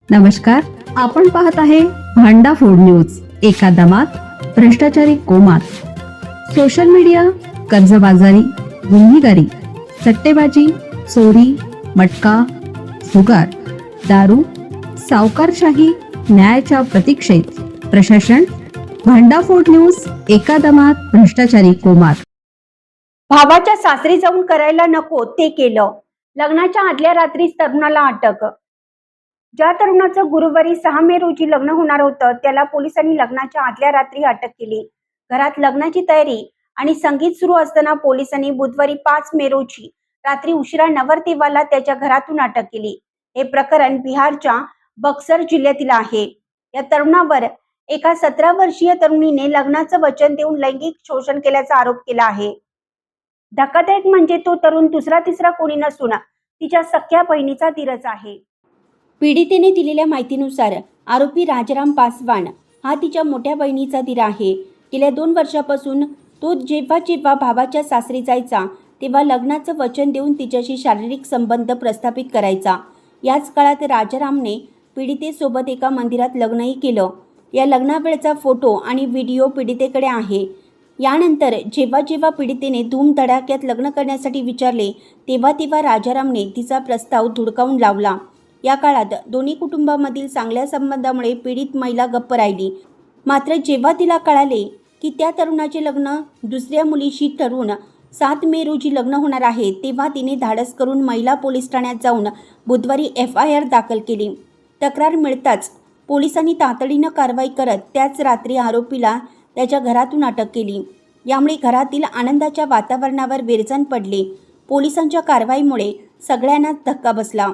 नमस्कार, आपण पाहत आहे भांडा फोड न्यूज. एका दमात भ्रष्टाचारी कोमात. सोशल मीडिया, कर्जबाजारी, गुन्हेगारी, सट्टेबाजी, चोरी, मटका, जुगार, दारू, सावकारशाही, न्यायाच्या प्रतीक्षेत प्रशासन. भांडाफोड न्यूज. एका दमात भ्रष्टाचारी कोमात. भावाच्या सासरी जाऊन करायला नको ते केलं. लग्नाच्या आदल्या रात्रीच तरुणाला अटक. ज्या तरुणाचं गुरुवारी 6 मे रोजी लग्न होणार होतं त्याला पोलिसांनी लग्नाच्या आदल्या रात्री अटक केली. घरात लग्नाची तयारी आणि संगीत सुरू असताना पोलिसांनी बुधवारी 5 मे रोजी रात्री उशिरा नवरदेवाला त्याच्या घरातून अटक केली. हे प्रकरण बिहारच्या बक्सर जिल्ह्यातील आहे. या तरुणावर एका 17 वर्षीय तरुणीने लग्नाचं वचन देऊन लैंगिक शोषण केल्याचा आरोप केला आहे. धक्कादायक म्हणजे तो तरुण दुसरा तिसरा कोणी नसून तिच्या सख्या बहिणीचा धीरच आहे. पीडितेने दिलेल्या माहितीनुसार आरोपी राजाराम पासवान हा तिच्या मोठ्या बहिणीचा धीर आहे. गेल्या 2 वर्षापासून तो जेव्हा भावाच्या सासरी जायचा तेव्हा लग्नाचं वचन देऊन तिच्याशी शारीरिक संबंध प्रस्थापित करायचा. याच काळात राजारामने पीडितेसोबत एका मंदिरात लग्नही केलं. या लग्नावेळचा फोटो आणि व्हिडिओ पीडितेकडे आहे. यानंतर जेव्हा पीडितेने धूमधडाक्यात लग्न करण्यासाठी विचारले तेव्हा राजारामने तिचा प्रस्ताव धुडकावून लावला. या काळात दोन्ही कुटुंबामधील चांगल्या संबंधामुळे पीडित महिला गप्प राहिली. मात्र जेव्हा तिला कळाले की त्या तरुणाचे लग्न दुसऱ्या मुलीशी ठरवून 7 मे रोजी लग्न होणार आहे तेव्हा तिने धाडस करून महिला पोलीस ठाण्यात जाऊन बुधवारी FIR दाखल केली. तक्रार मिळताच पोलिसांनी तातडीनं कारवाई करत त्याच रात्री आरोपीला त्याच्या घरातून अटक केली. यामुळे घरातील आनंदाच्या वातावरणावर विरजण पडले. पोलिसांच्या कारवाईमुळे सगळ्यांनाच धक्का बसला.